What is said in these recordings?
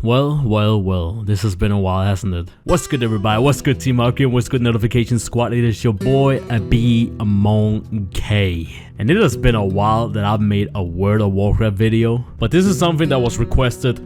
Well, this has been a while, hasn't it? What's good, everybody? What's good, Team Arcade? What's good, Notification Squad? It is your boy, B Among K. And it has been a while that I've made a World of Warcraft video, but this is something that was requested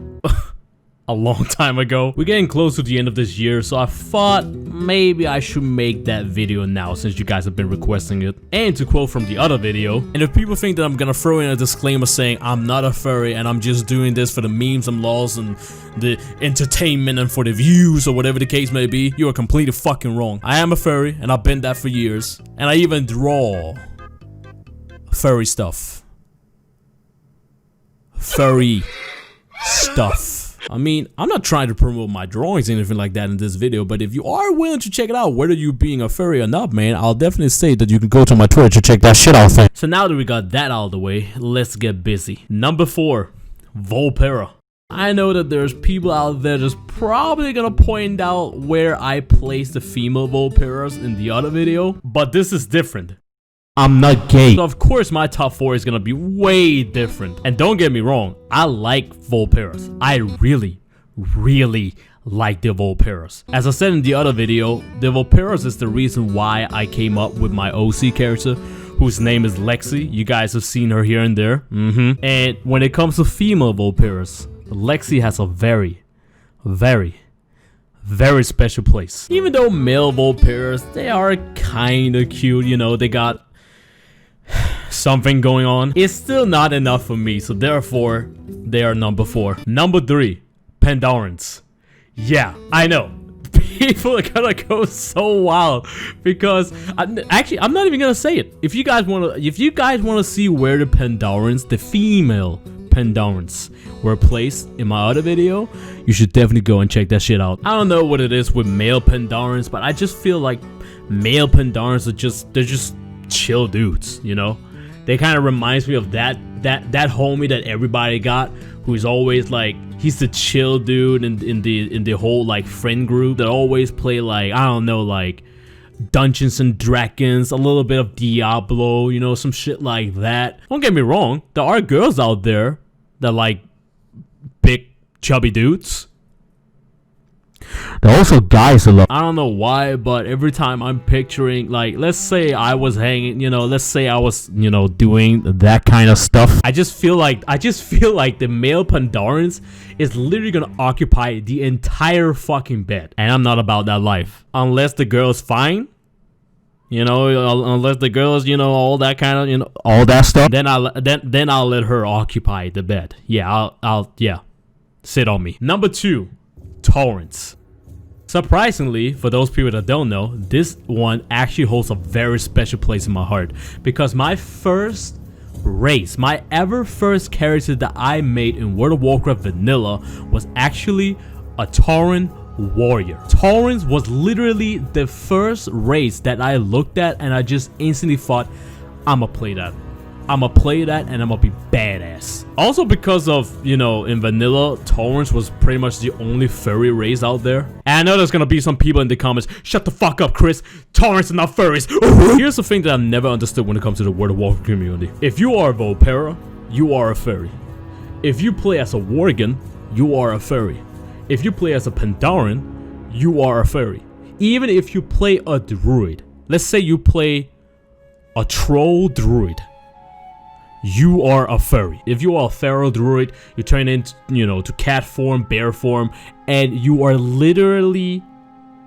a long time ago. We're getting close to the end of this year, so I thought maybe I should make that video now since you guys have been requesting it. And to quote from the other video, and if people think that I'm gonna throw in a disclaimer saying I'm not a furry and I'm just doing this for the memes and laws and the entertainment and for the views or whatever the case may be, you are completely fucking wrong. I am a furry and I've been that for years, and I even draw furry stuff. Furry stuff. I mean, I'm not trying to promote my drawings or anything like that in this video, but if you are willing to check it out, whether you being a furry or not, man, I'll definitely say that you can go to my Twitter to check that shit out. So now that we got that out of the way, let's get busy. Number 4, Volpera. I know that there's people out there that's probably gonna point out where I placed the female Volperas in the other video, but this is different. I'm not gay. So of course my top 4 is gonna be way different. And don't get me wrong, I like Volperas. I really like the Volperas. As I said in the other video, the Volperas is the reason why I came up with my OC character, whose name is Lexi. You guys have seen her here and there. And when it comes to female Volperas, Lexi has a very special place. Even though male Volperas, they are kinda cute, you know, they got something going on, it's still not enough for me, so therefore they are number 4. Number 3, Pandorans. Yeah, I know people are gonna go so wild because I'm not even gonna say it. If you guys want to see where the Pandorans, the female Pandorans, were placed in my other video, you should definitely go and check that shit out. I don't know what it is with male Pandorans, but I just feel like male Pandorans are they're just chill dudes, you know. They kind of reminds me of that homie that everybody got, who's always like, he's the chill dude in the whole like friend group that always play like, I don't know, like Dungeons and Dragons, a little bit of Diablo, you know, some shit like that. Don't get me wrong, there are girls out there that like big chubby dudes. There are also guys a lot. I don't know why, but every time I'm picturing, like, let's say I was hanging, you know, let's say I was, you know, doing that kind of stuff, I just feel like the male Pandorans is literally gonna occupy the entire fucking bed, and I'm not about that life. Unless the girl's fine, you know, unless the girl's, you know, all that kind of, you know, all that stuff, then I'll let her occupy the bed. Yeah, I'll sit on me. Number 2, Torrents. Surprisingly, for those people that don't know, this one actually holds a very special place in my heart, because my first race, my ever first character that I made in World of Warcraft Vanilla was actually a Tauren warrior. Taurens was literally the first race that I looked at and I just instantly thought, I'ma play that. I'ma play that and I'm gonna be badass. Also because of, you know, in Vanilla, Taurens was pretty much the only furry race out there. And I know there's gonna be some people in the comments, shut the fuck up, Chris, Taurens are not furries. Here's the thing that I've never understood when it comes to the World of Warcraft community. If you are a Volpera, you are a furry. If you play as a Worgen, you are a furry. If you play as a Pandoran, you are a furry. Even if you play a druid, let's say you play a troll druid, you are a furry. If you are a feral druid, you turn into, you know, to cat form, bear form, and you are literally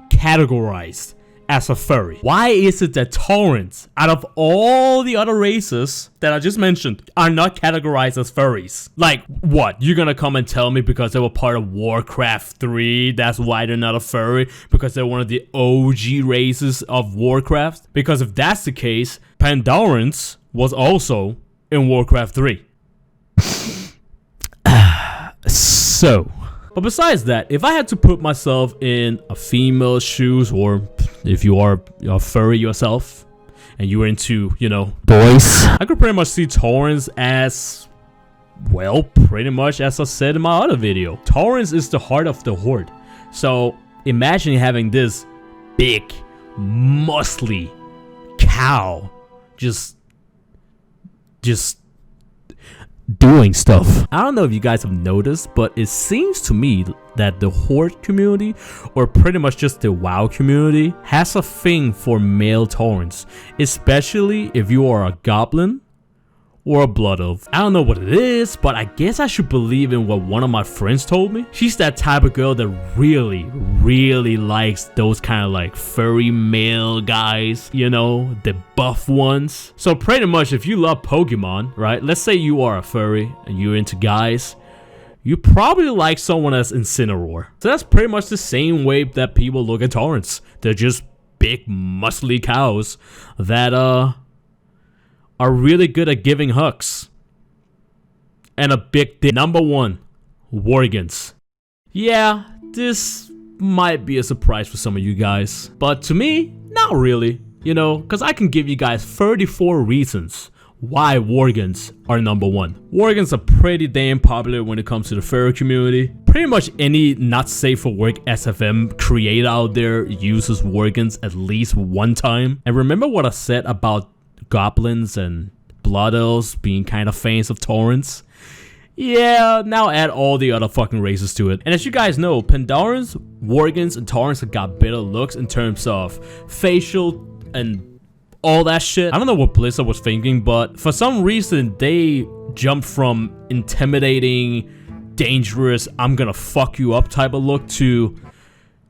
categorized as a furry. Why is it that Taurens, out of all the other races that I just mentioned, are not categorized as furries? Like, what? You're gonna come and tell me because they were part of Warcraft 3, that's why they're not a furry? Because they're one of the OG races of Warcraft? Because if that's the case, Pandorans was also in Warcraft 3. But besides that, if I had to put myself in a female's shoes, or if you are a furry yourself and you're into, you know, boys, I could pretty much see Taurens as, well, pretty much as I said in my other video. Taurens is the heart of the horde. So imagine having this big, muscly cow just doing stuff. I don't know if you guys have noticed, but it seems to me that the Horde community, or pretty much just the WoW community, has a thing for male Taurens, especially if you are a goblin or a blood elf. I don't know what it is, but I guess I should believe in what one of my friends told me. She's that type of girl that really likes those kind of like furry male guys, you know, the buff ones. So pretty much if you love Pokemon, right? Let's say you are a furry and you're into guys, you probably like someone that's Incineroar. So that's pretty much the same way that people look at Taurens. They're just big muscly cows that are really good at giving hugs. And a big dick. Number 1, Worgens. Yeah, this might be a surprise for some of you guys, but to me, not really. You know, because I can give you guys 34 reasons why Worgens are number 1. Worgens are pretty damn popular when it comes to the furry community. Pretty much any not safe for work SFM creator out there uses Worgens at least one time. And remember what I said about goblins and blood elves being kind of fans of Taurens? Yeah, now add all the other fucking races to it. And as you guys know, Pandorans, Worgens, and Taurens have got better looks in terms of facial and all that shit. I don't know what Blizzard was thinking, but for some reason they jumped from intimidating, dangerous, I'm gonna fuck you up type of look to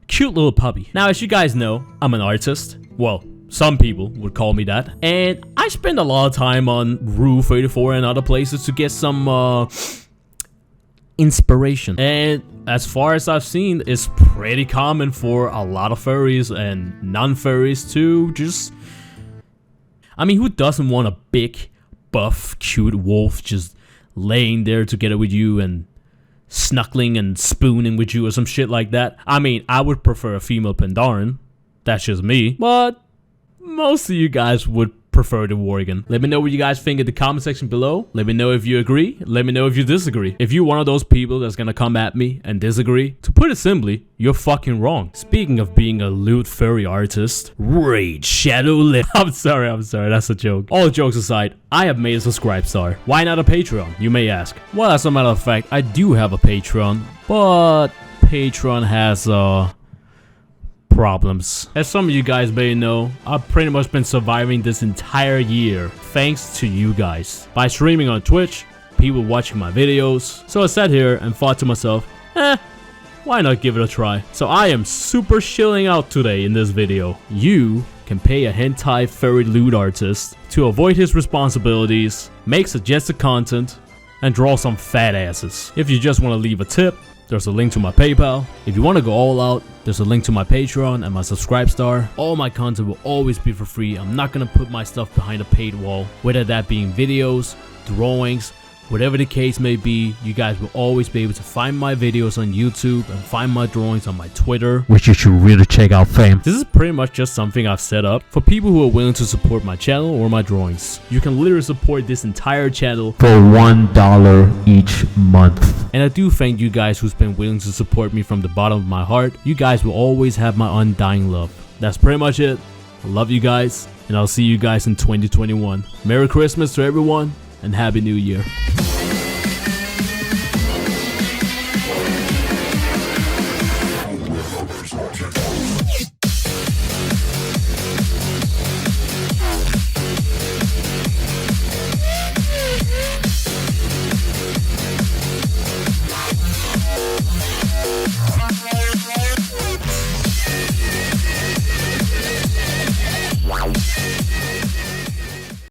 cute little puppy. Now, as you guys know, I'm an artist. Well, some people would call me that. And I spend a lot of time on Rue 34 and other places to get some inspiration. And as far as I've seen, it's pretty common for a lot of furries and non-furries to just... I mean, who doesn't want a big, buff, cute wolf just laying there together with you and snuggling and spooning with you or some shit like that? I mean, I would prefer a female Pandoran. That's just me. But most of you guys would prefer the Worgen. Let me know what you guys think in the comment section below. Let me know if you agree. Let me know if you disagree. If you're one of those people that's gonna come at me and disagree, to put it simply, you're fucking wrong. Speaking of being a lewd furry artist, Raid Shadow Lip. I'm sorry, that's a joke. All jokes aside, I have made a subscribe star. Why not a Patreon, you may ask? Well, as a matter of fact, I do have a Patreon, but Patreon has problems. As some of you guys may know, I've pretty much been surviving this entire year thanks to you guys. By streaming on Twitch, people watching my videos. So I sat here and thought to myself, why not give it a try? So I am super chilling out today in this video. You can pay a hentai furry lewd artist to avoid his responsibilities, make suggested content, and draw some fat asses. If you just want to leave a tip, there's a link to my PayPal. If you want to go all out, there's a link to my Patreon and my subscribe star. All my content will always be for free. I'm not gonna put my stuff behind a paid wall, whether that being videos, drawings, whatever the case may be. You guys will always be able to find my videos on YouTube and find my drawings on my Twitter, which you should really check out, fam. This is pretty much just something I've set up for people who are willing to support my channel or my drawings. You can literally support this entire channel for $1 each month. And I do thank you guys who's been willing to support me from the bottom of my heart. You guys will always have my undying love. That's pretty much it. I love you guys, and I'll see you guys in 2021. Merry Christmas to everyone, and Happy New Year.